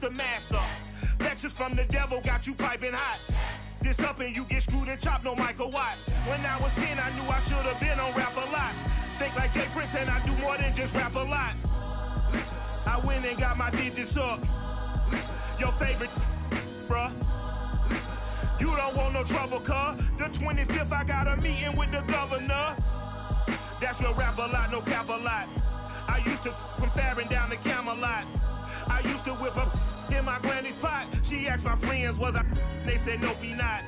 knock the mask up. Lectures from the devil got you piping hot. This up and you get screwed and chopped, no Michael Watts. When I was 10, I knew I should have been on Rap a Lot. Think like Jay Prince and I do more than just rap a lot. I went and got my digits up. Your favorite, bruh. You don't want no trouble, cuz. The 25th, I got a meeting with the governor. That's real rap a lot, no cap a lot. I used to from Farron down to Camelot. I used to whip up in my granny's pot. She asked my friends, was I? They said, nope, he not.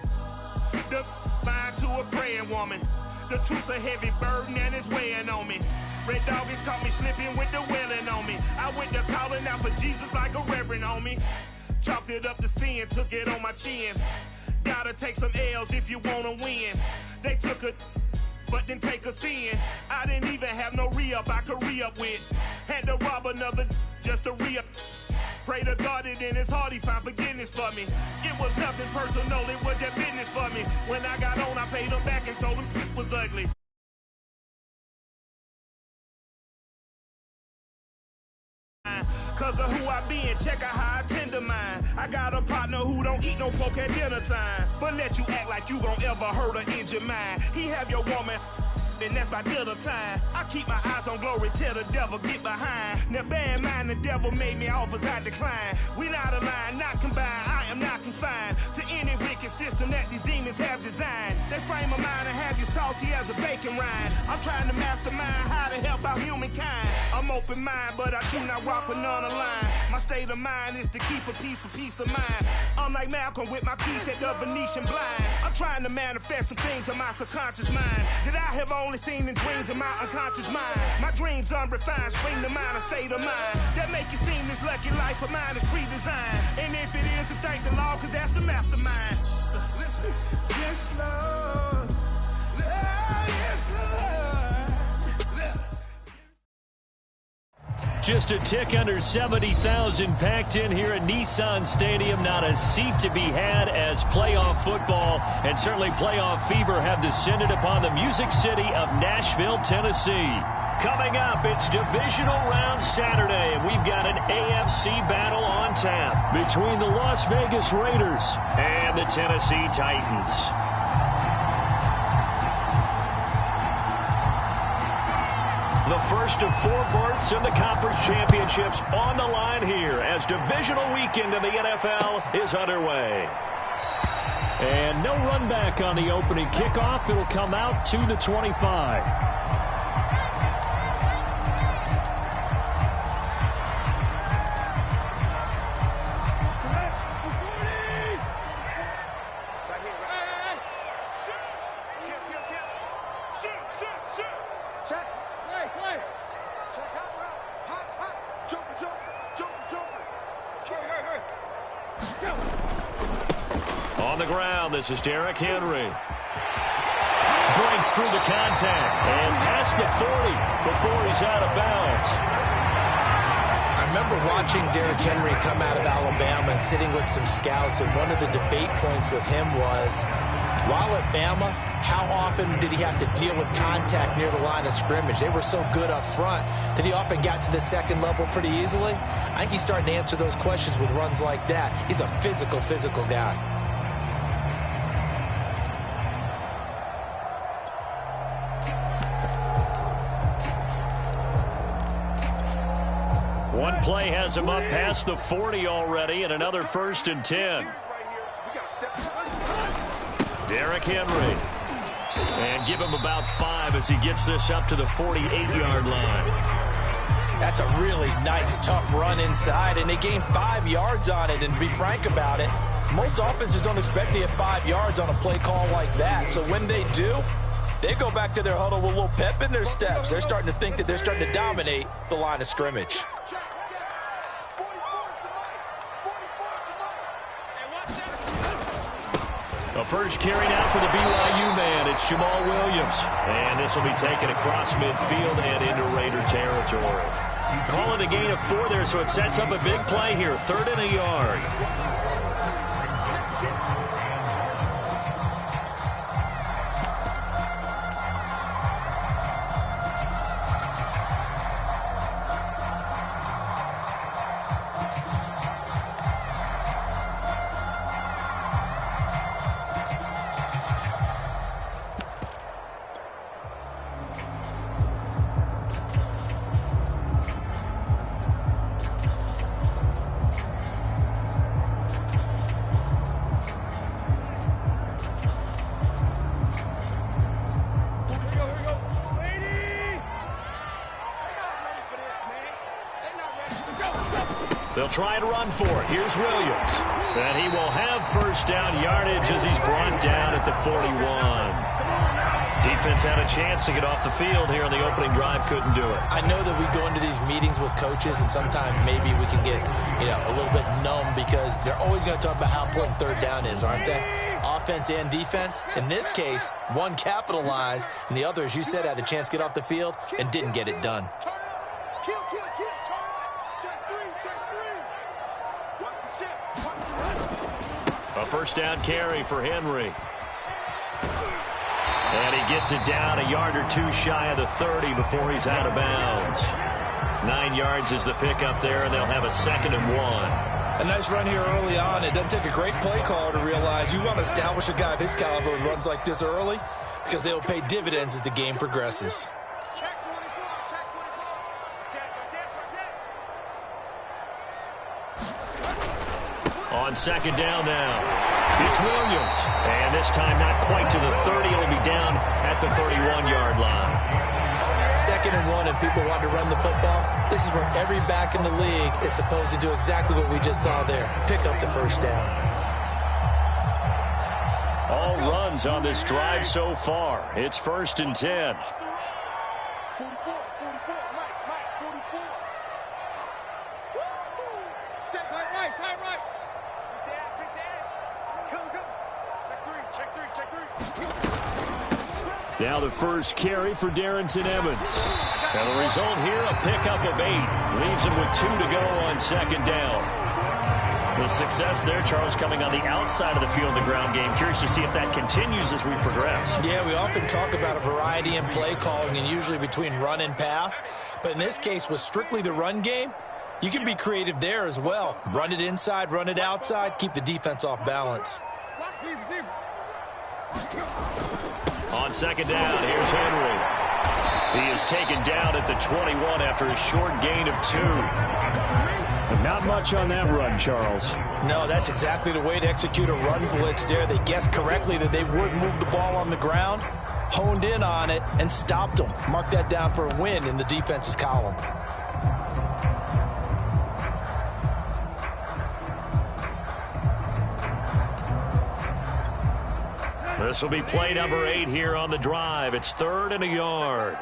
The fine to a praying woman. The truth's a heavy burden and it's weighing on me. Red Doggies caught me slipping with the wailing on me. I went to calling out for Jesus like a reverend on me. Chalked it up to sin, took it on my chin. Gotta take some L's if you wanna win. They took a but didn't take a sin. I didn't even have no re-up I could re-up with. Had to rob another just to re-up. Pray to God that in his heart he found forgiveness for me. It was nothing personal, it was just business for me. When I got on, I paid him back and told him it was ugly. Cause of who I be and check out how I tend to mine. I got a partner who don't eat no pork at dinner time, but let you act like you gon' ever hurt or injure mine. He have your woman and that's by dinner time. I keep my eyes on glory till the devil get behind. Now bear in mind the devil made me offers I decline. We not aligned, not combined, I am not confined to any wicked system that these demons have designed. They frame a mind and have you salty as a bacon rind. I'm trying to mastermind how to help out humankind. I'm open mind, but I do not rock with none aligned. My state of mind is to keep a peace for peace of mind. Unlike Malcolm with my piece at the Venetian blinds. I'm trying to manifest some things in my subconscious mind that I have only seen in dreams in my unconscious mind. My dreams unrefined, spring to mind, a state of mind that make it seem this lucky life of mine is pre-designed. And if it is, then thank the Lord, cause that's the mastermind. Yes, Lord. Yes, Lord. Just a tick under 70,000 packed in here at Nissan Stadium. Not a seat to be had as playoff football and certainly playoff fever have descended upon the Music City of Nashville, Tennessee. Coming up, it's Divisional Round Saturday, and we've got an AFC battle on tap between the Las Vegas Raiders and the Tennessee Titans. The first of 4 berths in the conference championships on the line here as divisional weekend in the NFL is underway. And no run back on the opening kickoff. It'll come out to the 25. On the ground, this is Derrick Henry. Breaks through the contact and past the 40 before he's out of bounds. I remember watching Derrick Henry come out of Alabama and sitting with some scouts, and one of the debate points with him was, while at Bama, how often did he have to deal with contact near the line of scrimmage? They were so good up front that he often got to the second level pretty easily. I think he's starting to answer those questions with runs like that. He's a physical guy. One play has him up past the 40 already, and another 1st and 10. Derrick Henry. And give him about 5 as he gets this up to the 48-yard line. That's a really nice, tough run inside, and they gained 5 yards on it. And to be frank about it, most offenses don't expect to get 5 yards on a play call like that. So when they do, they go back to their huddle with a little pep in their steps. They're starting to think that they're starting to dominate the line of scrimmage. The first carry now for the BYU man. It's Jamal Williams. And this will be taken across midfield and into Raider territory. Call it a gain of 4 there, so it sets up a big play here. 3rd and a yard. They'll try and run for it. Here's Williams. And he will have first down yardage as he's brought down at the 41. Defense had a chance to get off the field here on the opening drive. Couldn't do it. I know that we go into these meetings with coaches, and sometimes maybe we can get, a little bit numb because they're always going to talk about how important third down is, aren't they? Offense and defense. In this case, one capitalized, and the other, as you said, had a chance to get off the field and didn't get it done. A first down carry for Henry. And he gets it down a yard or two shy of the 30 before he's out of bounds. 9 yards is the pickup there, and they'll have a 2nd and 1. A nice run here early on. It doesn't take a great play caller to realize you want to establish a guy of his caliber with runs like this early because they'll pay dividends as the game progresses. On 2nd down now. It's Williams. And this time not quite to the 30. It'll be down at the 31-yard line. 2nd and 1, and people want to run the football. This is where every back in the league is supposed to do exactly what we just saw there. Pick up the first down. All runs on this drive so far. It's 1st and 10. Now the first carry for Darrington Evans. And the result here, a pickup of 8. Leaves him with 2 to go on 2nd down. The success there, Charles, coming on the outside of the field, the ground game. Curious to see if that continues as we progress. Yeah, we often talk about a variety in play calling and usually between run and pass. But in this case, with strictly the run game, you can be creative there as well. Run it inside, run it outside, keep the defense off balance. On 2nd down, here's Henry. He is taken down at the 21 after a short gain of 2. Not much on that run, Charles. No, that's exactly the way to execute a run blitz there. They guessed correctly that they would move the ball on the ground, honed in on it, and stopped them. Mark that down for a win in the defense's column. This will be play number 8 here on the drive. It's 3rd and a yard.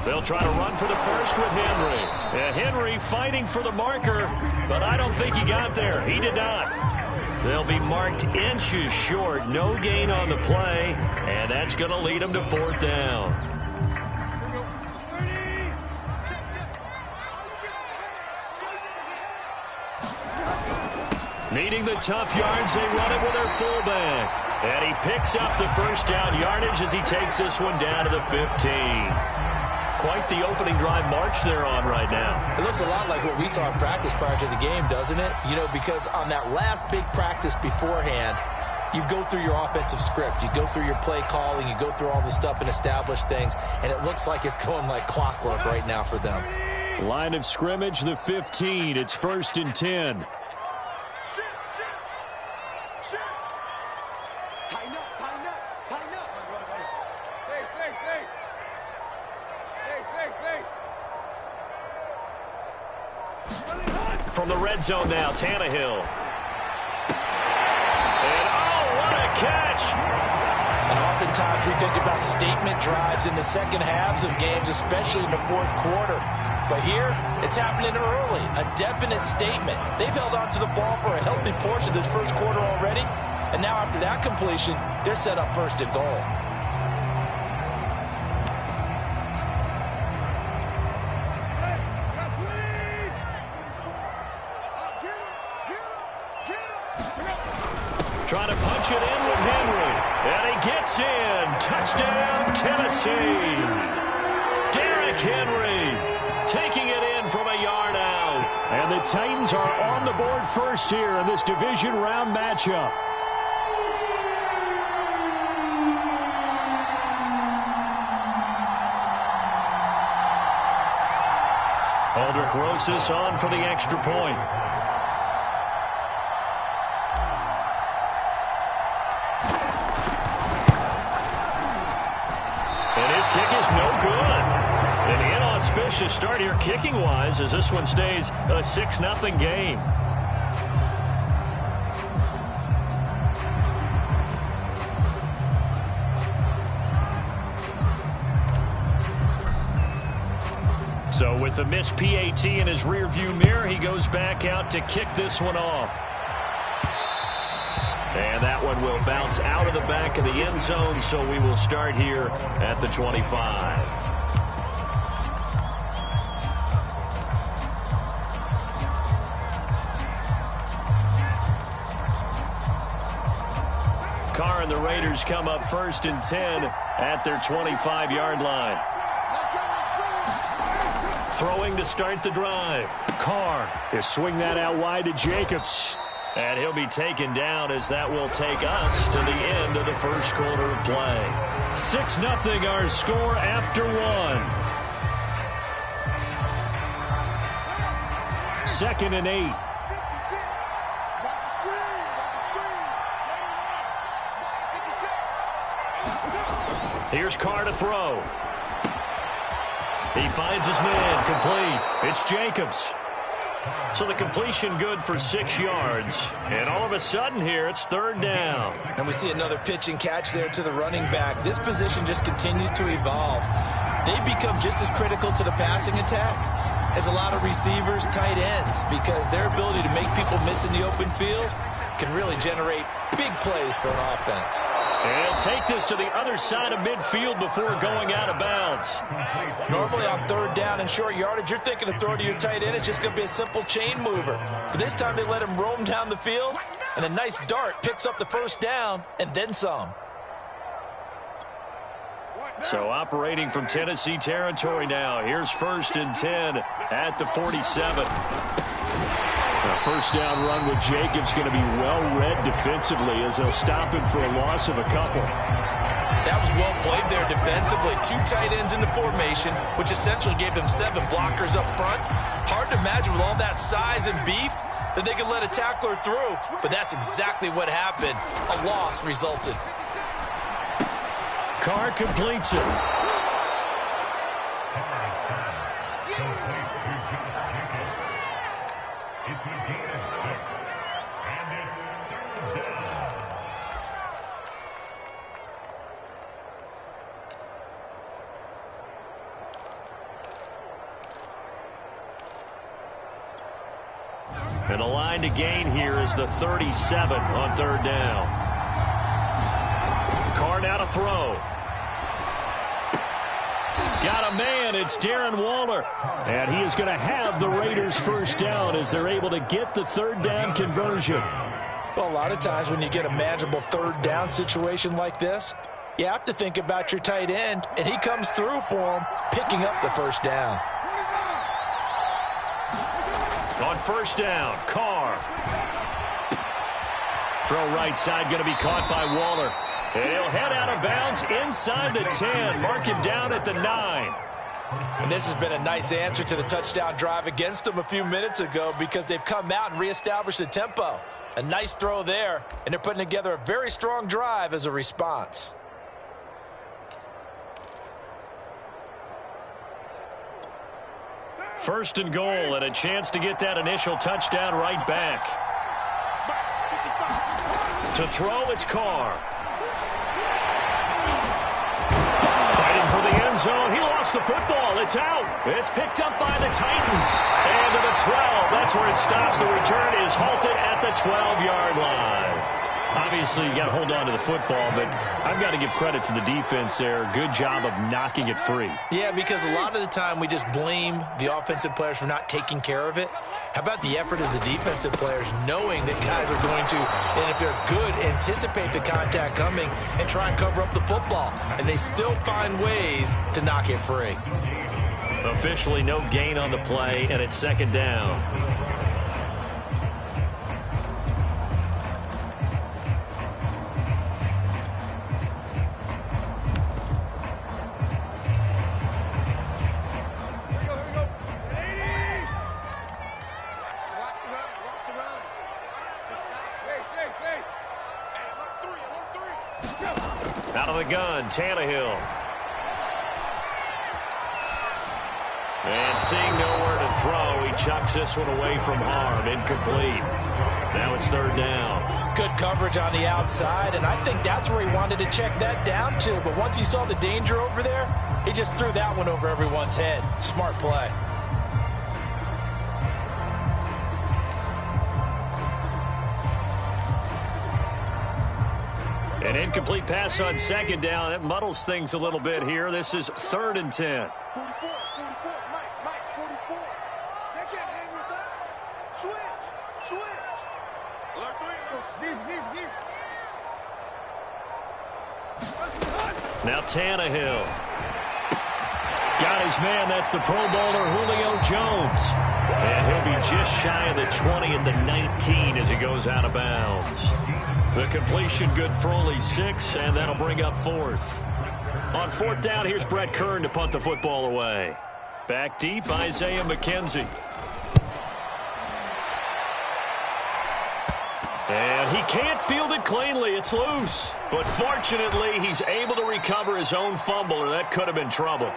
They'll try to run for the first with Henry. And Henry fighting for the marker, but I don't think he got there. He did not. They'll be marked inches short. No gain on the play, and that's going to lead them to 4th down. Needing the tough yards, they run it with their fullback. And he picks up the first down yardage as he takes this one down to the 15. Quite the opening drive march they're on right now. It looks a lot like what we saw in practice prior to the game, doesn't it? Because on that last big practice beforehand, you go through your offensive script. You go through your play calling. You go through all the stuff and establish things. And it looks like it's going like clockwork right now for them. Line of scrimmage, the 15. It's 1st and 10. From the red zone now, Tannehill. And oh, what a catch! And oftentimes we think about statement drives in the second halves of games, especially in the 4th quarter. But here, it's happening early, a definite statement. They've held on to the ball for a healthy portion of this first quarter already. And now after that completion, they're set up 1st and goal. Trying to punch it in with Henry. And he gets in. Touchdown, Tennessee. Derrick Henry taking it in from a yard out. And the Titans are on the board first here in this division round matchup. Aldrich Rosas on for the extra point. And his kick is no good. An inauspicious start here kicking-wise as this one stays a 6-0 game. So with the missed PAT in his rearview mirror, he goes back out to kick this one off. And that one will bounce out of the back of the end zone, so we will start here at the 25. Carr and the Raiders come up 1st and 10 at their 25-yard line. Throwing to start the drive. Carr, he'll swing that out wide to Jacobs. And he'll be taken down as that will take us to the end of the first quarter of play. 6-0 our score after one. 2nd and 8. Here's Carr to throw. He finds his man, complete. It's Jacobs. So the completion good for 6 yards. And all of a sudden here, it's 3rd down. And we see another pitch and catch there to the running back. This position just continues to evolve. They've become just as critical to the passing attack as a lot of receivers, tight ends, because their ability to make people miss in the open field can really generate big plays for an offense. And he'll take this to the other side of midfield before going out of bounds. Normally on 3rd down and short yardage, you're thinking to throw to your tight end. It's just going to be a simple chain mover. But this time they let him roam down the field, and a nice dart picks up the 1st down and then some. So operating from Tennessee territory now. Here's 1st and 10 at the 47. A 1st down run with Jacobs going to be well read defensively as they'll stop him for a loss of a couple. That was well played there defensively. 2 tight ends in the formation, which essentially gave them 7 blockers up front. Hard to imagine with all that size and beef that they could let a tackler through, but that's exactly what happened. A loss resulted. Carr completes it. And the line to gain here is the 37 on 3rd down. Carr now to throw. Got a man. It's Darren Waller. And he is going to have the Raiders 1st down as they're able to get the 3rd down conversion. Well, a lot of times when you get a manageable 3rd down situation like this, you have to think about your tight end, and he comes through for him, picking up the 1st down. On 1st down, Carr. Throw right side, going to be caught by Waller. And he'll head out of bounds inside the 10. Mark him down at the 9. And this has been a nice answer to the touchdown drive against them a few minutes ago because they've come out and reestablished the tempo. A nice throw there, and they're putting together a very strong drive as a response. First and goal, and a chance to get that initial touchdown right back. To throw, it's Carr. Fighting for the end zone. He lost the football. It's out. It's picked up by the Titans. And to the 12. That's where it stops. The return is halted at the 12-yard line. Obviously, you got to hold on to the football, but I've got to give credit to the defense there. Good job of knocking it free. Yeah, because a lot of the time we just blame the offensive players for not taking care of it. How about the effort of the defensive players knowing that guys are going to, and if they're good, anticipate the contact coming and try and cover up the football. And they still find ways to knock it free. Officially no gain on the play, and it's 2nd down. Out of the gun, Tannehill. And seeing nowhere to throw, he chucks this one away from harm. Incomplete. Now it's third down. Good coverage on the outside, and I think that's where he wanted to check that down to. But once he saw the danger over there, he just threw that one over everyone's head. Smart play. An incomplete pass on second down. That muddles things a little bit here. This is 3rd and 10. 44, Mike, 44. They can't hang with us. Switch. Alert 3. Now Tannehill. Got his man. That's the Pro Bowler, Julio Jones. And he'll be just shy of the 20 and the 19 as he goes out of bounds. The completion good for only 6, and that'll bring up 4th. On 4th down, here's Brett Kern to punt the football away. Back deep, Isaiah McKenzie. And he can't field it cleanly. It's loose. But fortunately, he's able to recover his own fumble, or that could have been trouble.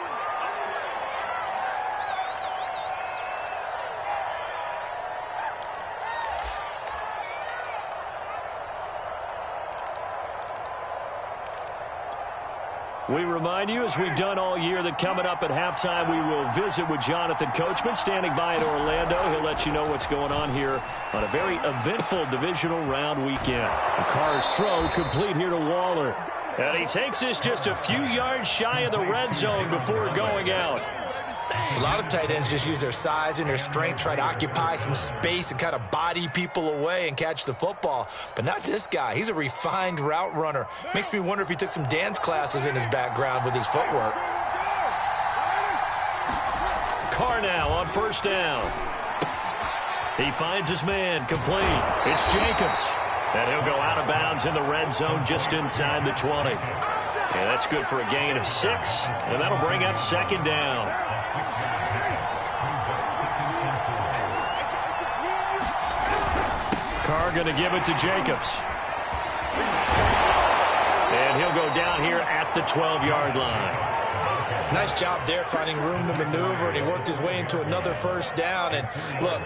We remind you, as we've done all year, that coming up at halftime, we will visit with Jonathan Coachman, standing by in Orlando. He'll let you know what's going on here on a very eventful divisional round weekend. The Carr's throw complete here to Waller. And he takes this just a few yards shy of the red zone before going out. A lot of tight ends just use their size and their strength, try to occupy some space and kind of body people away and catch the football. But not this guy. He's a refined route runner. Makes me wonder if he took some dance classes in his background with his footwork. Carr now on 1st down. He finds his man, complete. It's Jacobs. And he'll go out of bounds in the red zone just inside the 20. And that's good for a gain of 6. And that'll bring up 2nd down. Carr going to give it to Jacobs. And he'll go down here at the 12-yard line. Nice job there finding room to maneuver, and he worked his way into another 1st down. And look,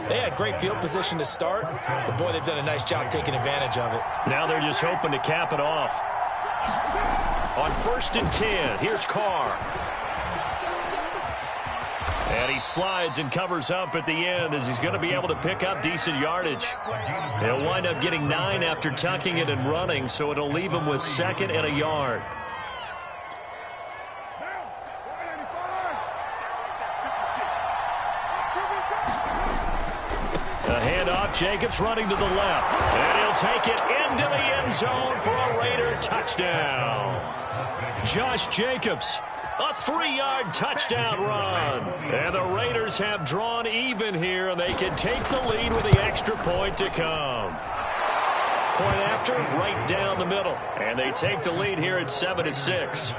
they had great field position to start, but boy, they've done a nice job taking advantage of it. Now they're just hoping to cap it off. On 1st and 10, here's Carr. And he slides and covers up at the end as he's going to be able to pick up decent yardage. He'll wind up getting 9 after tucking it and running, so it'll leave him with 2nd and a yard. A handoff, Jacobs running to the left. And he'll take it into the end zone for a Raider touchdown. Josh Jacobs, a 3-yard touchdown run. And the Raiders have drawn even here, and they can take the lead with the extra point to come. Point after, right down the middle. And they take the lead here at 7-6.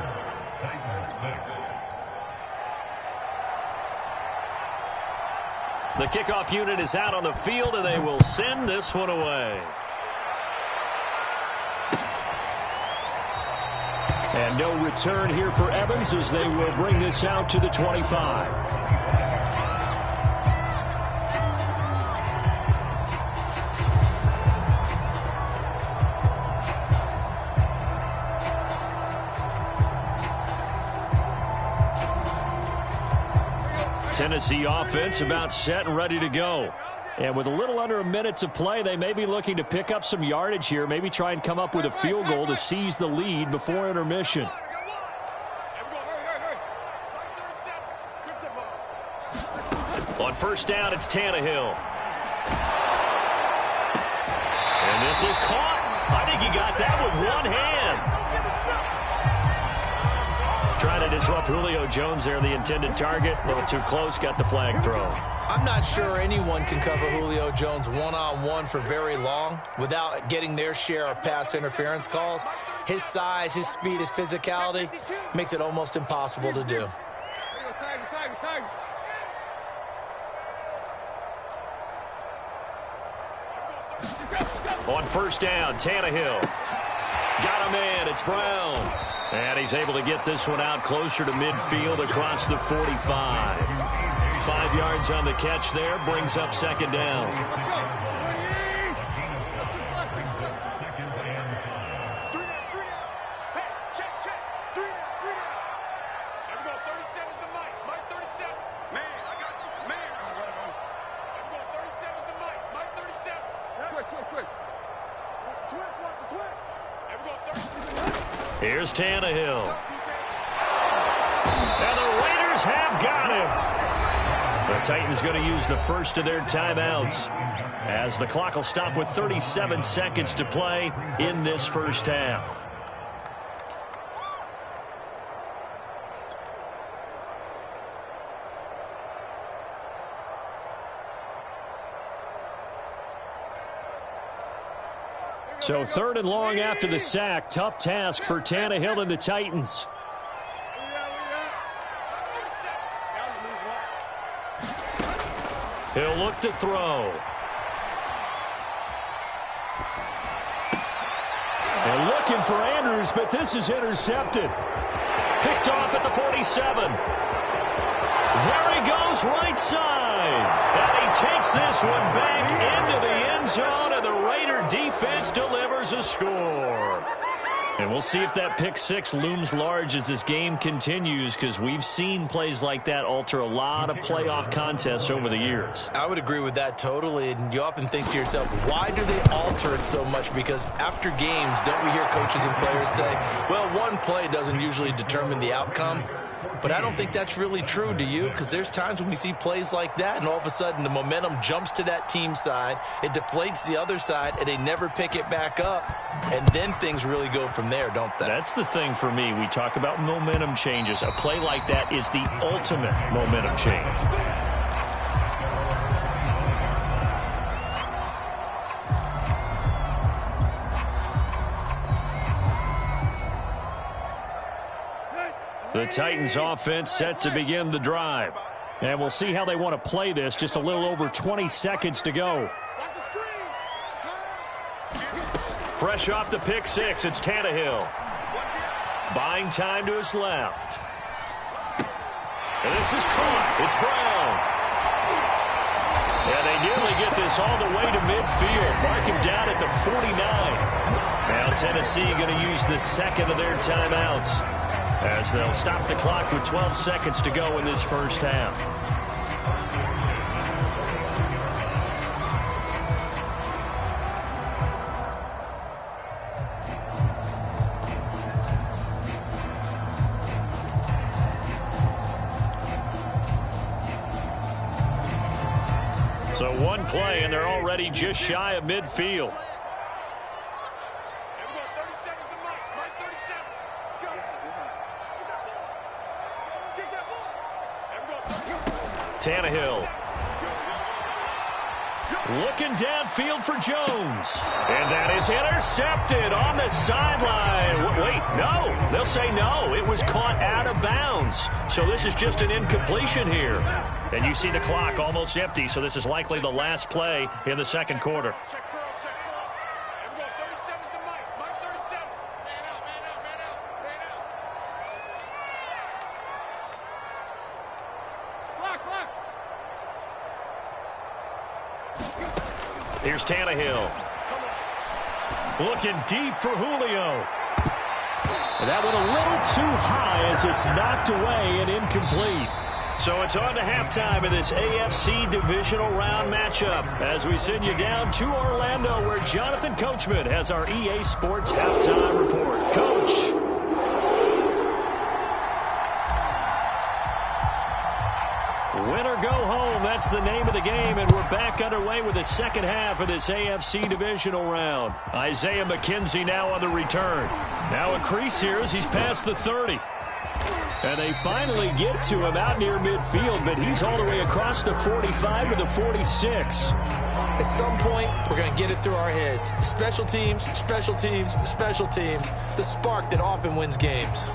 The kickoff unit is out on the field, and they will send this one away. And no return here for Evans as they will bring this out to the 25. Tennessee offense about set and ready to go. And with a little under a minute to play, they may be looking to pick up some yardage here, maybe try and come up with a field goal to seize the lead before intermission. On 1st down, it's Tannehill. And this is caught. I think he got that with one hand. Trying to disrupt Julio Jones there, the intended target. A little too close, got the flag thrown. I'm not sure anyone can cover Julio Jones one-on-one for very long without getting their share of pass interference calls. His size, his speed, his physicality makes it almost impossible to do. On 1st down, Tannehill. Got a man, it's Brown. And he's able to get this one out closer to midfield across the 45. 5 yards on the catch there, brings up second down. Here's Tannehill. And the Raiders have got him. The Titans going to use the first of their timeouts as the clock will stop with 37 seconds to play in this first half. So 3rd and long after the sack. Tough task for Tannehill and the Titans. He'll look to throw. And looking for Andrews, but this is intercepted. Picked off at the 47. There he goes, right side. And he takes this one back into the end zone, and the Raider defense delivers a score. And we'll see if that pick six looms large as this game continues, because we've seen plays like that alter a lot of playoff contests over the years. I would agree with that totally, and you often think to yourself, why do they alter it so much? Because after games, don't we hear coaches and players say, well, one play doesn't usually determine the outcome? But I don't think that's really true, do you? Because there's times when we see plays like that, and all of a sudden the momentum jumps to that team side, it deflates the other side, and they never pick it back up, and then things really go from there, don't they? That's the thing for me. We talk about momentum changes. A play like that is the ultimate momentum change. The Titans offense set to begin the drive. And we'll see how they want to play this. Just a little over 20 seconds to go. Fresh off the pick six, it's Tannehill. Buying time to his left. And this is caught. It's Brown. And they nearly get this all the way to midfield. Mark him down at the 49. Now Tennessee going to use the second of their timeouts, as they'll stop the clock with 12 seconds to go in this first half. So one play, and they're already just shy of midfield. Tannehill. Looking downfield for Jones. And that is intercepted on the sideline. Wait, no. They'll say no. It was caught out of bounds. So this is just an incompletion here. And you see the clock almost empty, so this is likely the last play in the second quarter. Here's Tannehill. Looking deep for Julio. And that one a little too high as it's knocked away and incomplete. So it's on to halftime of this AFC divisional round matchup as we send you down to Orlando, where Jonathan Coachman has our EA Sports halftime report. Coach. Win or go home, that's the name of the game, and we're back underway with the second half of this AFC divisional round. Isaiah McKenzie now on the return. Now a crease here as he's past the 30. And they finally get to him out near midfield, but he's all the way across the 45 to the 46. At some point, we're going to get it through our heads. Special teams, special teams, special teams. The spark that often wins games.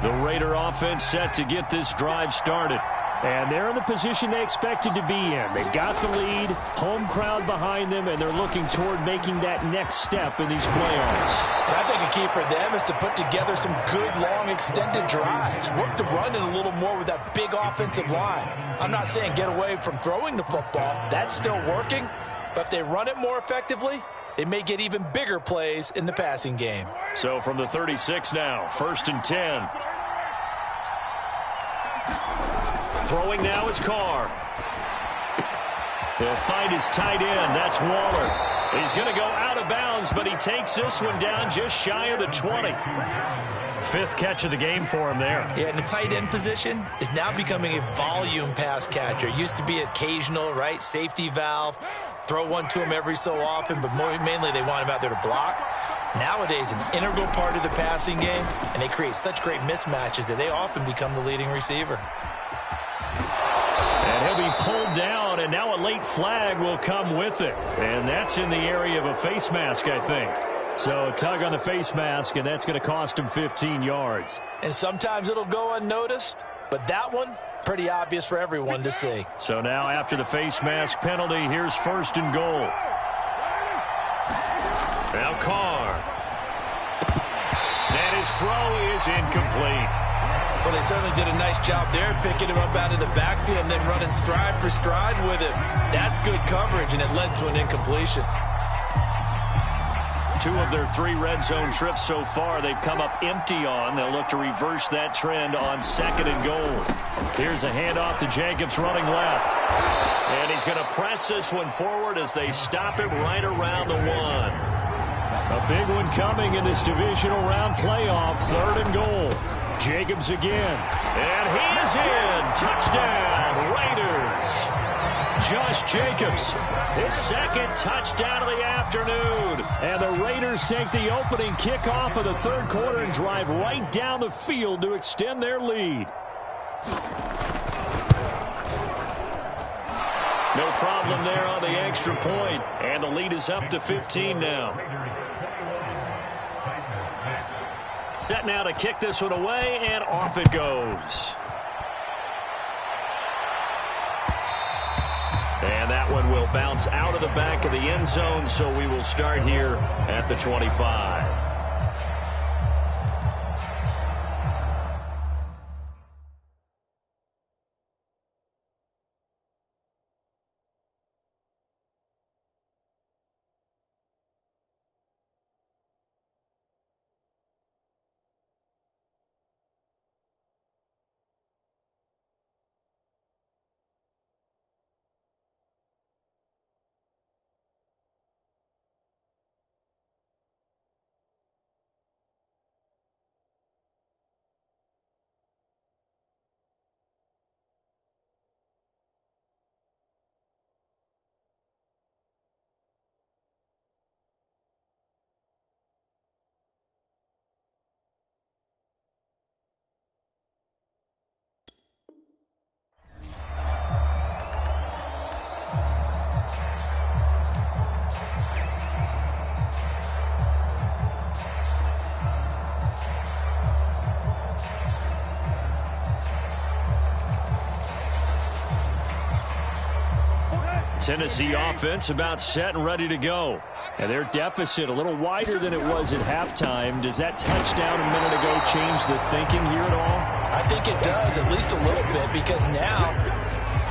The Raider offense set to get this drive started. And they're in the position they expected to be in. They've got the lead, home crowd behind them, and they're looking toward making that next step in these playoffs. I think a key for them is to put together some good, long, extended drives. Work the run in a little more with that big offensive line. I'm not saying get away from throwing the football. That's still working. But if they run it more effectively, they may get even bigger plays in the passing game. So from the 36 now, 1st and 10. Throwing now is Carr. He'll find his tight end. That's Waller. He's going to go out of bounds, but he takes this one down just shy of the 20. 5th catch of the game for him there. Yeah, and the tight end position is now becoming a volume pass catcher. Used to be occasional, right? Safety valve. Throw one to him every so often, but mainly they want him out there to block. Nowadays, an integral part of the passing game, and they create such great mismatches that they often become the leading receiver. And he'll be pulled down, and now a late flag will come with it. And that's in the area of a face mask, I think. So a tug on the face mask, and that's going to cost him 15 yards. And sometimes it'll go unnoticed, but that one, pretty obvious for everyone to see. So now after the face mask penalty, here's 1st and goal. Now Carr. And his throw is incomplete. Well, they certainly did a nice job there, picking him up out of the backfield and then running stride for stride with him. That's good coverage, and it led to an incompletion. 2 of their 3 red zone trips so far they've come up empty on. They'll look to reverse that trend on 2nd and goal. Here's a handoff to Jacobs running left. And he's going to press this one forward as they stop him right around the 1. A big one coming in this divisional round playoff. 3rd and goal. Jacobs again. And he is in. Touchdown, Raiders. Josh Jacobs, his 2nd touchdown of the afternoon. And the Raiders take the opening kickoff of the 3rd quarter and drive right down the field to extend their lead. No problem there on the extra point. And the lead is up to 15 now. Set now to kick this one away, and off it goes. And that one will bounce out of the back of the end zone, so we will start here at the 25. Tennessee offense about set and ready to go. And their deficit a little wider than it was at halftime. Does that touchdown a minute ago change the thinking here at all? I think it does, at least a little bit, because now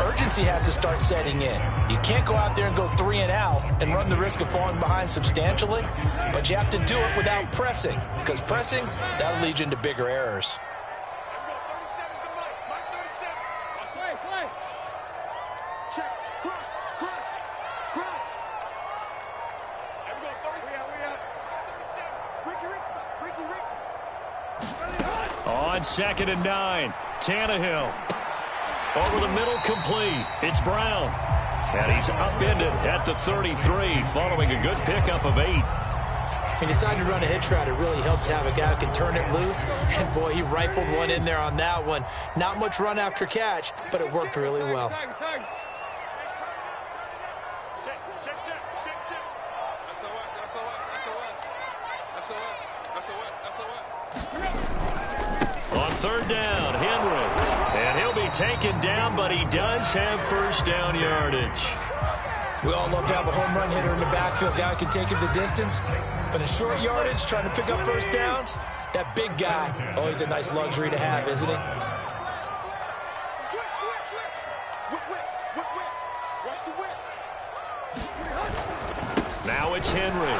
urgency has to start setting in. You can't go out there and go 3 and out and run the risk of falling behind substantially, but you have to do it without pressing, because pressing, that'll lead you into bigger errors. On 2nd and 9, Tannehill. Over the middle, complete. It's Brown. And he's upended at the 33, following a good pickup of 8. He decided to run a hitch route. It really helped to have a guy who can turn it loose. And, boy, he rifled one in there on that one. Not much run after catch, but it worked really well. On 3rd down, Henry. And he'll be taken down, but he does have first down yardage. We all love to have a home run hitter in the backfield. Guy can take it the distance. But in short yardage, trying to pick up first downs, that big guy, always a nice luxury to have, isn't he? Now it's Henry.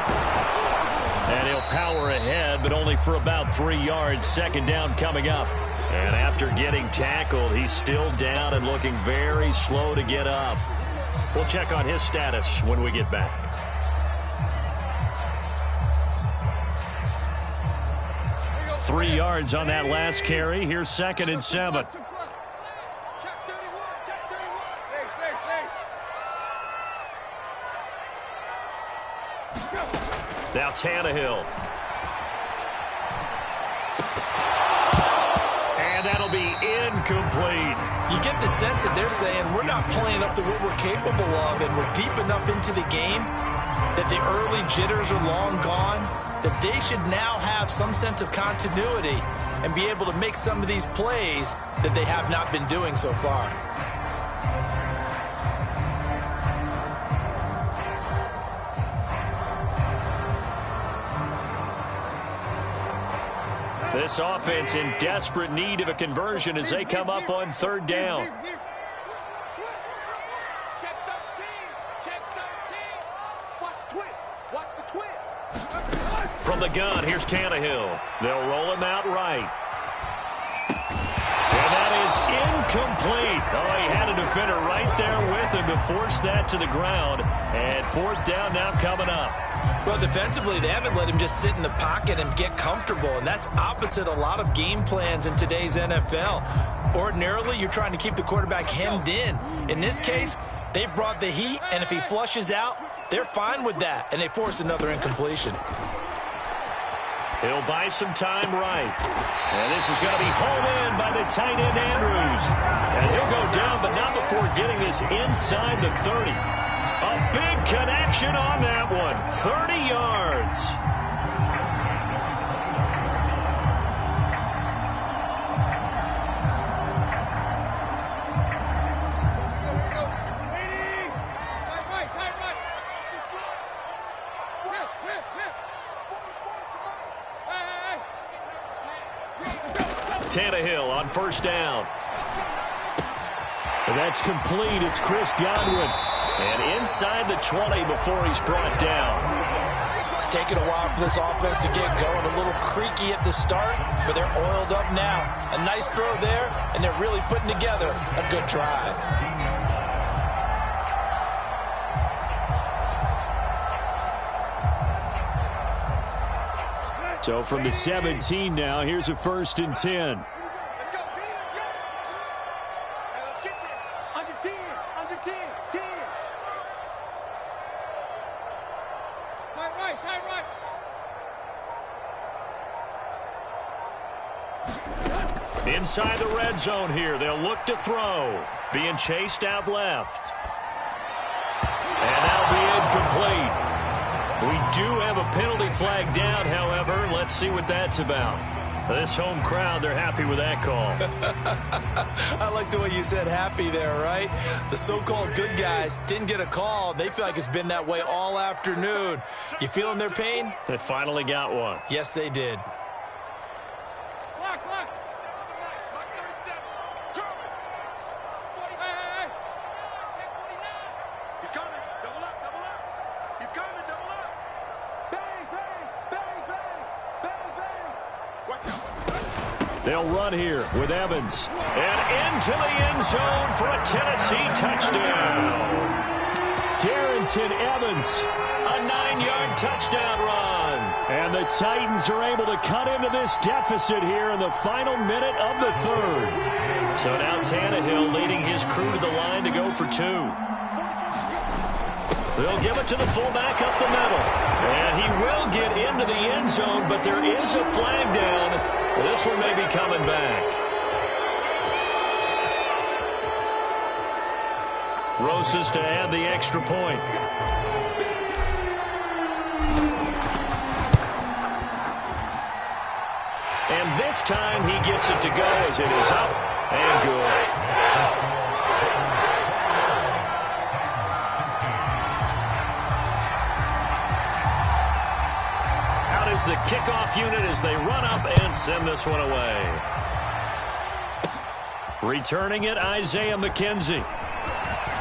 And he'll power ahead, but only for about 3 yards. Second down coming up. And after getting tackled, he's still down and looking very slow to get up. We'll check on his status when we get back. Three yards on that last carry. Here's 2nd and 7. Now Tannehill. And that'll be incomplete. You get the sense that they're saying we're not playing up to what we're capable of, and we're deep enough into the game that the early jitters are long gone, that they should now have some sense of continuity and be able to make some of these plays that they have not been doing so far. This offense in desperate need of a conversion as they come up on 3rd down. Check 13. Check 13. Watch the twist. Watch the twist. From the gun, here's Tannehill. They'll roll him out right. And that is incomplete. Oh, he had a defender right there with him to force that to the ground. And 4th down now coming up. Well, defensively, they haven't let him just sit in the pocket and get comfortable, and that's opposite a lot of game plans in today's NFL. Ordinarily, you're trying to keep the quarterback hemmed in. In this case, they brought the heat, and if he flushes out, they're fine with that, and they force another incompletion. He'll buy some time right. And this is going to be hauled in by the tight end, Andrews. And he'll go down, but not before getting this inside the 30. A big connection on that one. 30 yards. Tannehill on 1st down. And that's complete. It's Chris Godwin. And inside the 20 before he's brought down. It's taken a while for this offense to get going. A little creaky at the start, but they're oiled up now. A nice throw there, and they're really putting together a good drive. So from the 17 now, here's a 1st and 10. Let's go, Pete. Let's go. Hey, let's get there. Under 10. Under 10. 10. Tight right. Inside the red zone here. They'll look to throw. Being chased out left. And that'll be incomplete. We do have a penalty flag down, however. Let's see what that's about. This home crowd, they're happy with that call. I like the way you said happy there, right? The so-called good guys didn't get a call. They feel like it's been that way all afternoon. You feeling their pain? They finally got one. Yes, they did. Block. Block 37. Hey. Check 49. He's coming. Double up. He's coming. Double up. Bang. Watch out. They'll run here with Evans. And into the end zone for a Tennessee touchdown. Darrington Evans. A 9-yard touchdown run. And the Titans are able to cut into this deficit here in the final minute of the 3rd. So now Tannehill leading his crew to the line to go for 2. They'll give it to the fullback up the middle. And he will get into the end zone, but there is a flag down. This one may be coming back. Rosas to add the extra point. And this time he gets it to go as it is up And good. Out is the kickoff unit as they run up and send this one away. Returning it, Isaiah McKenzie.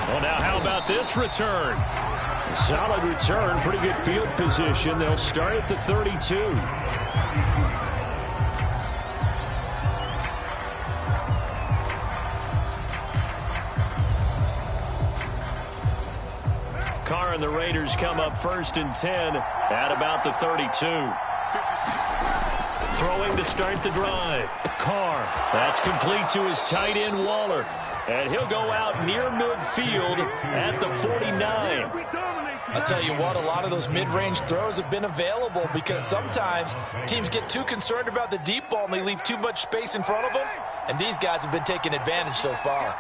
Well, now how about this return? A solid return, pretty good field position. They'll start at the 32. Carr and the Raiders come up 1st and 10 at about the 32. Throwing to start the drive. Carr. That's complete to his tight end, Waller. And he'll go out near midfield at the 49. I'll tell you what, a lot of those mid-range throws have been available because sometimes teams get too concerned about the deep ball and they leave too much space in front of them. And these guys have been taking advantage so far.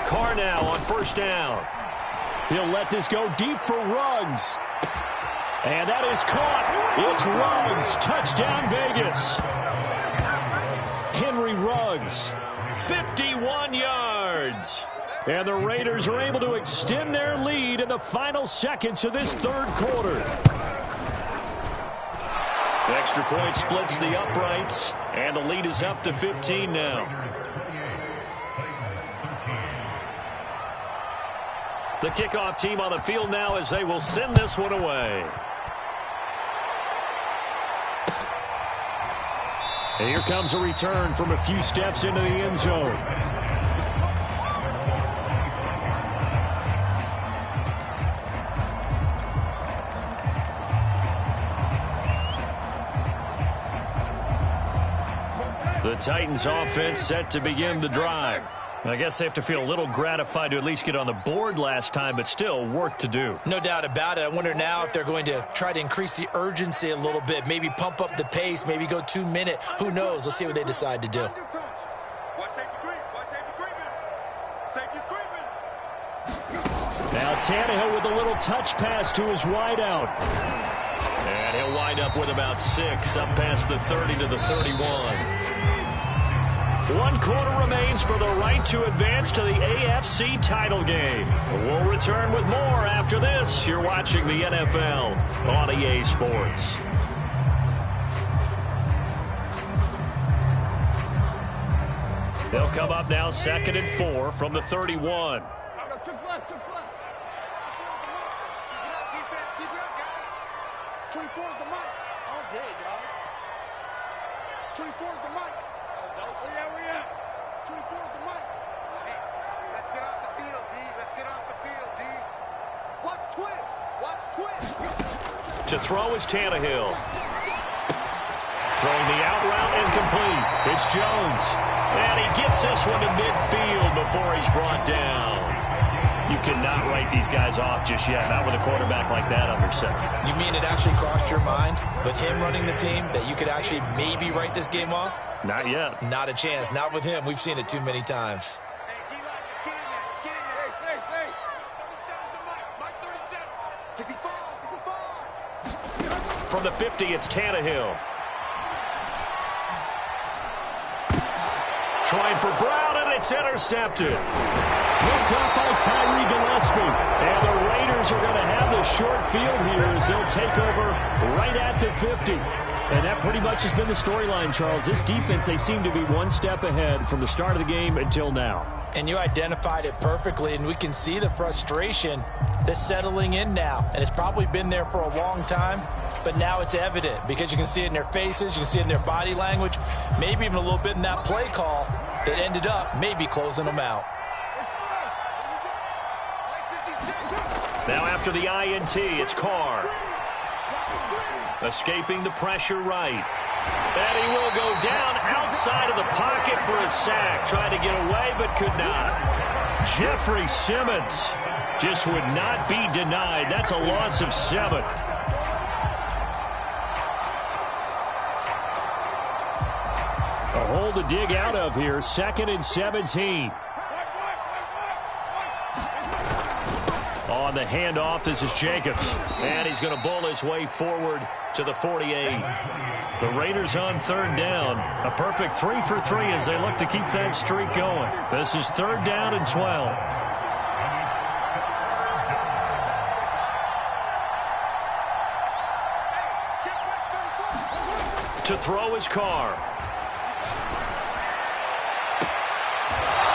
Carr now on 1st down. He'll let this go deep for Ruggs. And that is caught. It's Ruggs. Touchdown, Vegas. Henry Ruggs, 51 yards. And the Raiders are able to extend their lead in the final seconds of this 3rd quarter. The extra point splits the uprights, and the lead is up to 15 now. The kickoff team on the field now as they will send this one away. And here comes a return from a few steps into the end zone. The Titans offense set to begin the drive. I guess they have to feel a little gratified to at least get on the board last time, but still work to do. No doubt about it. I wonder now if they're going to try to increase the urgency a little bit, maybe pump up the pace, maybe go 2-minute. Who knows? Let's see what they decide to do. Watch safety creep. Watch safety creeping. Safety's creeping. Now Tannehill with a little touch pass to his wideout. And he'll wind up with about 6 up past the 30 to the 31. 1 quarter remains for the right to advance to the AFC title game. We'll return with more after this. You're watching the NFL on EA Sports. They'll come up now 2nd and 4 from the 31. Took left. Keep it up, defense. Keep it up, guys. 24 is the mic. All day, dog. 24 is the mic. See how we at. 24 is the mic. Hey, let's get off the field, D. Let's get off the field, D. Watch twist. Watch twist. To throw is Tannehill. Throwing the out route incomplete. It's Jones. And he gets this one to midfield before he's brought down. You cannot write these guys off just yet, not with a quarterback like that under center. You mean it actually crossed your mind with him running the team that you could actually maybe write this game off? Not yet. Not a chance. Not with him. We've seen it too many times. Hey, D-Line, let's get in there. Let's get in there. Hey. 37 is the mic. Mic 37. 65. From the 50, it's Tannehill. Trying for Brown, and it's intercepted. Picked up by Tyree Gillespie. And the Raiders are going to have the short field here as they'll take over right at the 50. And that pretty much has been the storyline, Charles. This defense, they seem to be one step ahead from the start of the game until now. And you identified it perfectly, and we can see the frustration that's settling in now. And it's probably been there for a long time, but now it's evident because you can see it in their faces, you can see it in their body language, maybe even a little bit in that play call that ended up maybe closing them out. Now after the INT, it's Carr. Escaping the pressure right. And he will go down outside of the pocket for a sack. Trying to get away, but could not. Jeffrey Simmons just would not be denied. That's a loss of 7. A hole to dig out of here. 2nd and 17. on the handoff. This is Jacobs. And he's going to bull his way forward to the 48. The Raiders on third down. A perfect 3 for 3 as they look to keep that streak going. This is third down and 12. To throw his Carr.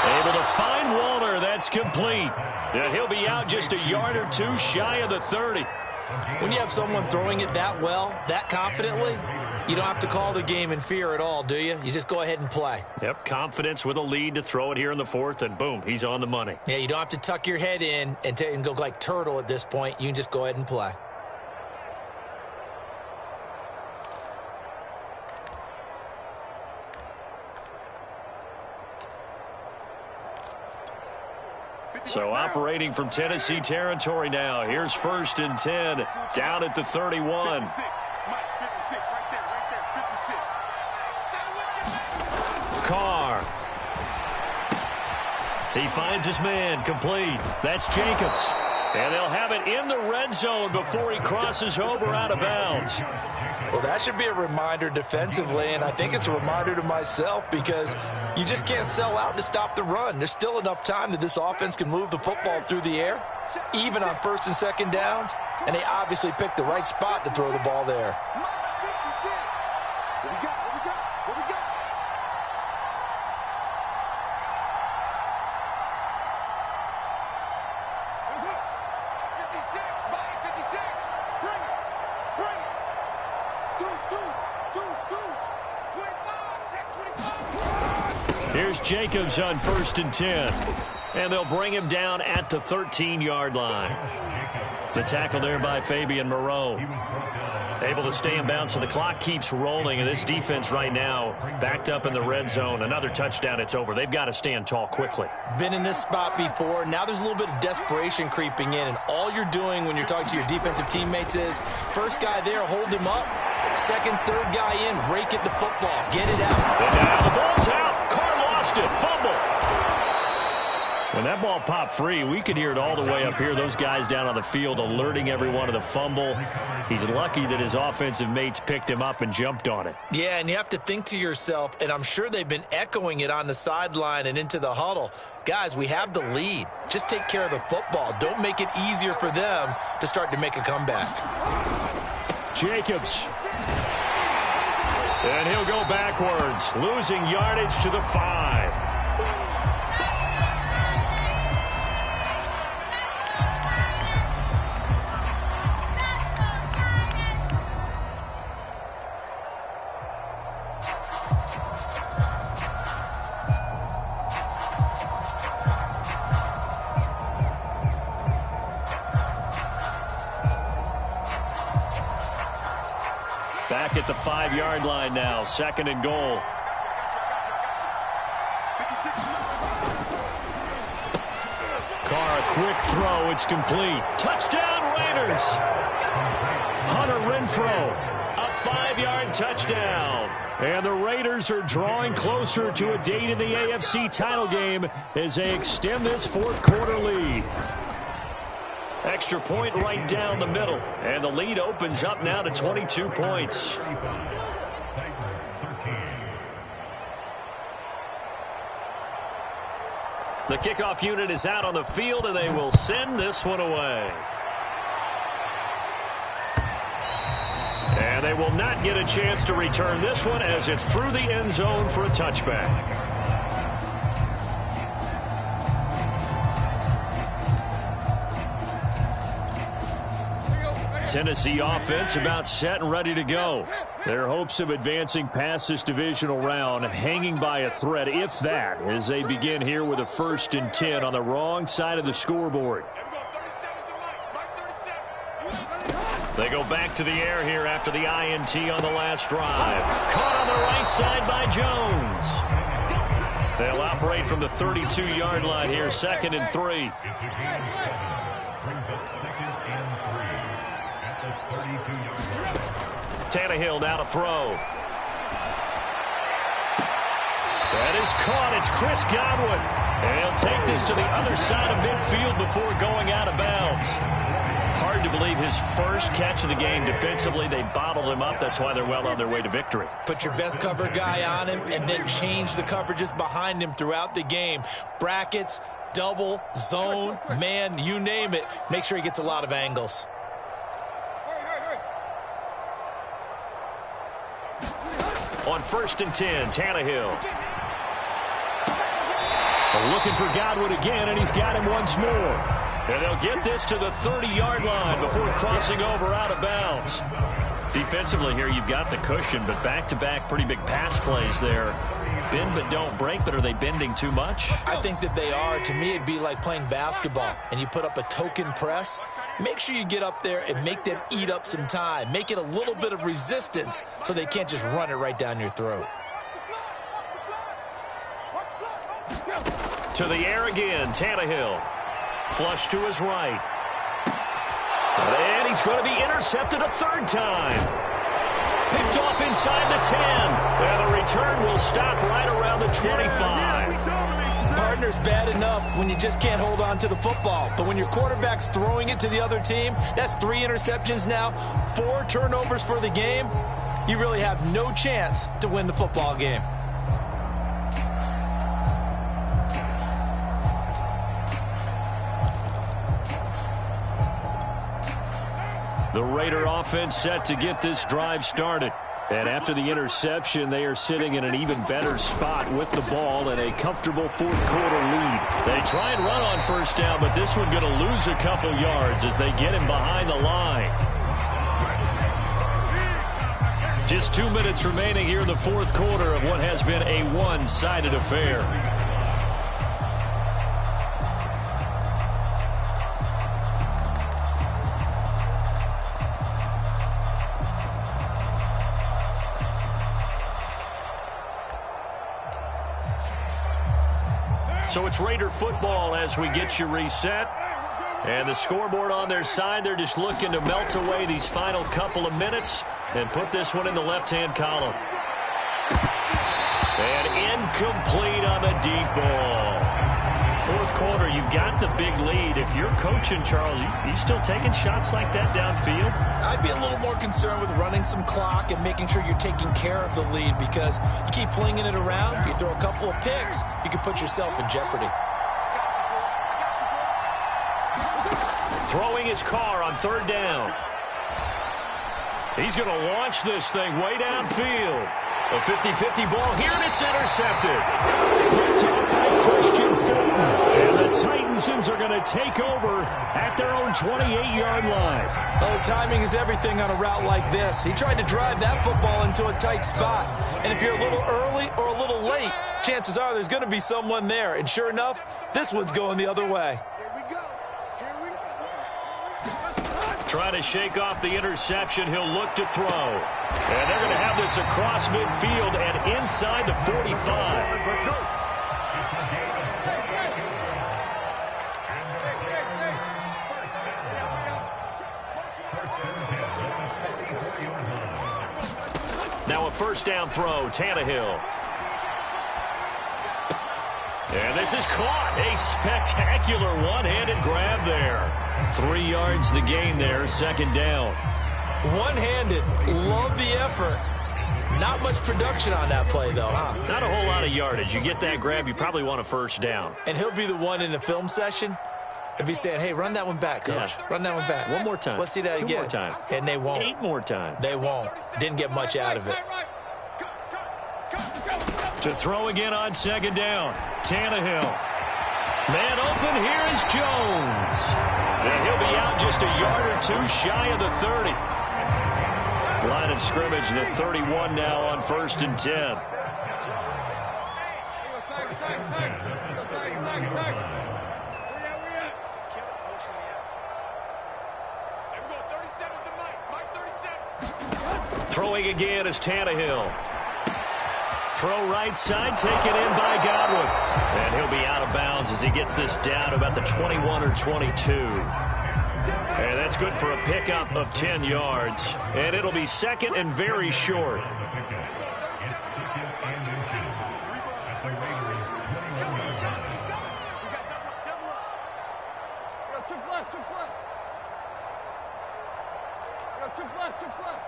Able to find Walter. That's complete. And he'll be out just a yard or two shy of the 30. When you have someone throwing it that well, that confidently, you don't have to call the game in fear at all, do you? You just go ahead and play. Yep, confidence with a lead to throw it here in the fourth, and boom, he's on the money. Yeah, you don't have to tuck your head in and go like turtle at this point. You can just go ahead and play. So operating from Tennessee territory now. Here's first and 10 down at the 31. 56. Mike, 56, right there, 56. Carr. He finds his man, complete. That's Jacobs. And they'll have it in the red zone before he crosses over out of bounds. Well, that should be a reminder defensively, and I think it's a reminder to myself because you just can't sell out to stop the run. There's still enough time that this offense can move the football through the air, even on first and second downs, and they obviously picked the right spot to throw the ball there. What we got? What we got? What we got? Here's Jacobs on first and 10. And they'll bring him down at the 13-yard line. The tackle there by Fabian Moreau. Able to stay in bounds, so the clock keeps rolling. And this defense right now backed up in the red zone. Another touchdown, it's over. They've got to stand tall quickly. Been in this spot before. Now there's a little bit of desperation creeping in. And all you're doing when you're talking to your defensive teammates is, first guy there, hold him up. Second, third guy in, rake at the football. Get it out. And now the ball's out. Carr lost it. Fumble. When that ball popped free, we could hear it all the way up here. Those guys down on the field alerting everyone of the fumble. He's lucky that his offensive mates picked him up and jumped on it. Yeah, and you have to think to yourself, and I'm sure they've been echoing it on the sideline and into the huddle. Guys, we have the lead. Just take care of the football. Don't make it easier for them to start to make a comeback. Jacobs. And he'll go backwards, losing yardage to the 5. Back at the 5-yard line now, second and goal. Carr, a quick throw, it's complete. Touchdown Raiders! Hunter Renfrow, a 5-yard touchdown. And the Raiders are drawing closer to a date in the AFC title game as they extend this fourth quarter lead. Extra point right down the middle. And the lead opens up now to 22 points. The kickoff unit is out on the field, and they will send this one away. And they will not get a chance to return this one as it's through the end zone for a touchback. Tennessee offense about set and ready to go. Their hopes of advancing past this divisional round hanging by a thread, if that, as they begin here with a first and 10 on the wrong side of the scoreboard. They go back to the air here after the INT on the last drive. Caught on the right side by Jones. They'll operate from the 32-yard line here, second and 3. Tannehill now to throw. That is caught. It's Chris Godwin. And he'll take this to the other side of midfield before going out of bounds. Hard to believe his first catch of the game defensively. They bottled him up. That's why they're well on their way to victory. Put your best cover guy on him and then change the coverages behind him throughout the game. Brackets, double, zone, man, you name it. Make sure he gets a lot of angles. On 1st and 10, Tannehill. Looking for Godwin again, and he's got him once more. And they'll get this to the 30-yard line before crossing over out of bounds. Defensively here, you've got the cushion, but back-to-back pretty big pass plays there. Bend but don't break, but are they bending too much? I think that they are. To me, it'd be like playing basketball, and you put up a token press. Make sure you get up there and make them eat up some time. Make it a little bit of resistance so they can't just run it right down your throat. To the air again, Tannehill. Flush to his right. And he's going to be intercepted a third time. Picked off inside the 10. And the return will stop right around the 25. Partner's bad enough when you just can't hold on to the football. But when your quarterback's throwing it to the other team, that's 3 interceptions now, 4 turnovers for the game. You really have no chance to win the football game. The Raider offense set to get this drive started. And after the interception, they are sitting in an even better spot with the ball and a comfortable fourth-quarter lead. They try and run on first down, but this one going to lose a couple yards as they get him behind the line. Just 2 minutes remaining here in the fourth quarter of what has been a one-sided affair. So it's Raider football as we get you reset. And the scoreboard on their side, they're just looking to melt away these final couple of minutes and put this one in the left-hand column. And incomplete on the deep ball. Fourth quarter, you've got the big lead. If you're coaching, Charles, you still taking shots like that downfield? I'd be a little more concerned with running some clock and making sure you're taking care of the lead, because you keep flinging it around, you throw a couple of picks, you can put yourself in jeopardy. Throwing his car on third down. He's going to launch this thing way downfield. A 50-50 ball here, and it's intercepted. Picked off by Christian Fulton. And the Titansons are going to take over at their own 28-yard line. Well, timing is everything on a route like this. He tried to drive that football into a tight spot. And if you're a little early or a little late, chances are there's going to be someone there. And sure enough, this one's going the other way. Trying to shake off the interception. He'll look to throw. And they're going to have this across midfield and inside the 45. Now a first down throw, Tannehill. And this is caught. A spectacular one-handed grab there. 3 yards the gain there, second down. One-handed. Love the effort. Not much production on that play, though, huh? Not a whole lot of yardage. You get that grab, you probably want a first down. And he'll be the one in the film session if he's saying, hey, run that one back, coach. Yeah. Run that one back. One more time. Let's see that Two again. more time. And they won't. 8 more times. They won't. Didn't get much out of it. To throw again on second down. Tannehill. Man open, here is Jones. And he'll be out just a yard or two shy of the 30. Line of scrimmage, the 31 now on 1st and 10. Throwing again is Tannehill. Throw right side, taken in by Godwin. And he'll be out of bounds as he gets this down about the 21 or 22. And that's good for a pickup of 10 yards. And it'll be second and very short. Chip left.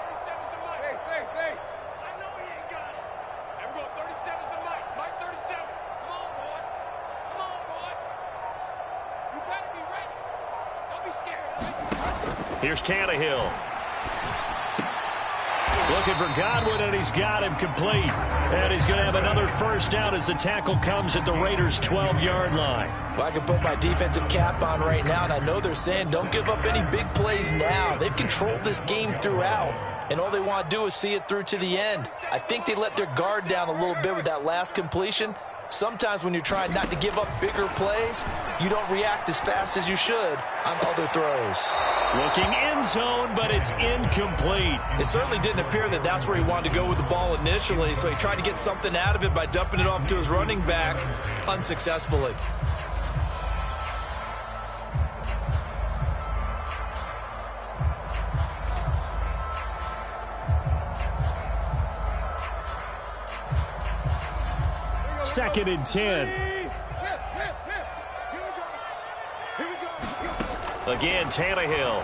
37's the mic. Hey. I know he ain't got it. And we're going 37's the mic. Mike 37. Come on, boy. You better be ready. Don't be scared. Here's Tannehill. Looking for Godwin, and he's got him complete. And he's going to have another first down as the tackle comes at the Raiders' 12-yard line. Well, I can put my defensive cap on right now, and I know they're saying don't give up any big plays now. They've controlled this game throughout, and all they want to do is see it through to the end. I think they let their guard down a little bit with that last completion. Sometimes when you're trying not to give up bigger plays, you don't react as fast as you should on other throws. Looking end zone, but it's incomplete. It certainly didn't appear that that's where he wanted to go with the ball initially, so he tried to get something out of it by dumping it off to his running back unsuccessfully. Second and 10. Again, Tannehill.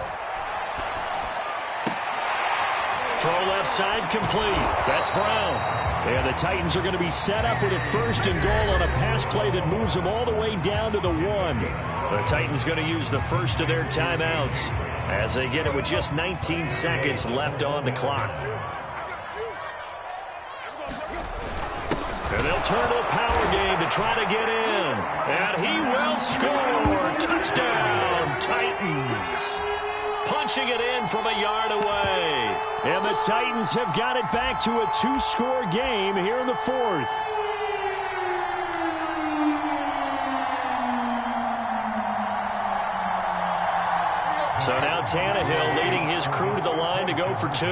Throw left side complete. That's Brown. And the Titans are going to be set up with a first and goal on a pass play that moves them all the way down to the 1. The Titans going to use the first of their timeouts as they get it with just 19 seconds left on the clock. And they'll turn to a power game to try to get in. And he will score. Touchdown, Titans. Punching it in from a yard away. And the Titans have got it back to a 2-score game here in the 4th. So now Tannehill leading his crew to the line to go for 2.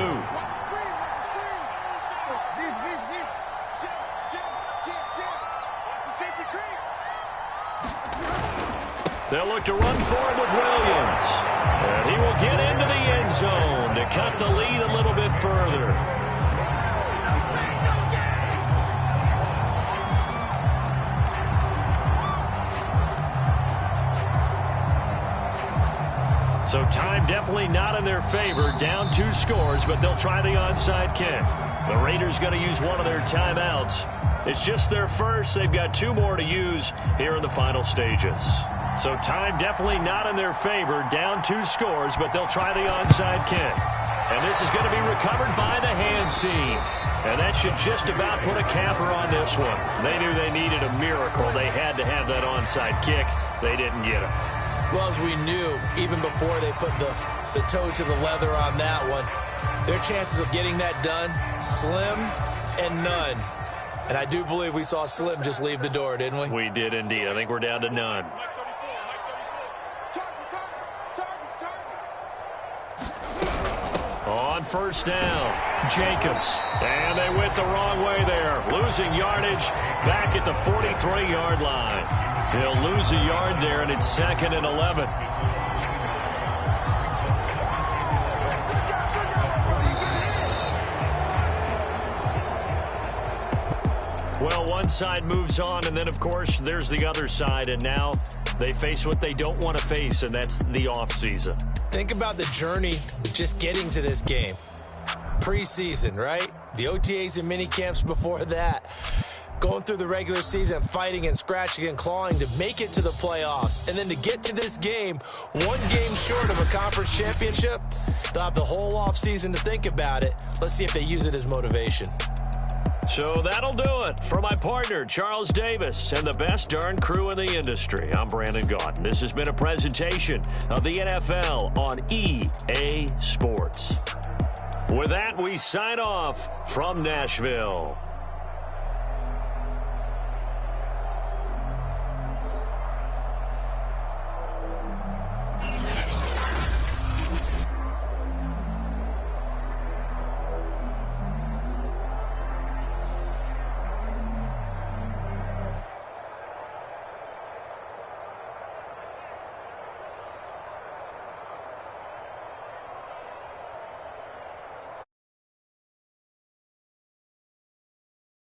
They'll look to run forward with Williams. And he will get into the end zone to cut the lead a little bit further. So time definitely not in their favor. Down 2 scores, but they'll try the onside kick. The Raiders going to use one of their timeouts. It's just their first. They've got 2 more to use here in the final stages. So time definitely not in their favor. Down 2 scores, but they'll try the onside kick. And this is going to be recovered by the hands team. And that should just about put a capper on this one. They knew they needed a miracle. They had to have that onside kick. They didn't get it. Well, as we knew, even before they put the toe to the leather on that one, their chances of getting that done, slim and none. And I do believe we saw Slim just leave the door, didn't we? We did indeed. I think we're down to none. On first down, Jacobs. And they went the wrong way there. Losing yardage back at the 43-yard line. They'll lose a yard there, and it's 2nd and 11. Well, one side moves on, and then, of course, there's the other side, and now they face what they don't want to face, and that's the offseason. Think about the journey just getting to this game. Preseason, right? The OTAs and mini camps before that. Going through the regular season, fighting and scratching and clawing to make it to the playoffs. And then to get to this game, 1 game short of a conference championship, they'll have the whole offseason to think about it. Let's see if they use it as motivation. So that'll do it for my partner, Charles Davis, and the best darn crew in the industry. I'm Brandon Gaudin. This has been a presentation of the NFL on EA Sports. With that, we sign off from Nashville.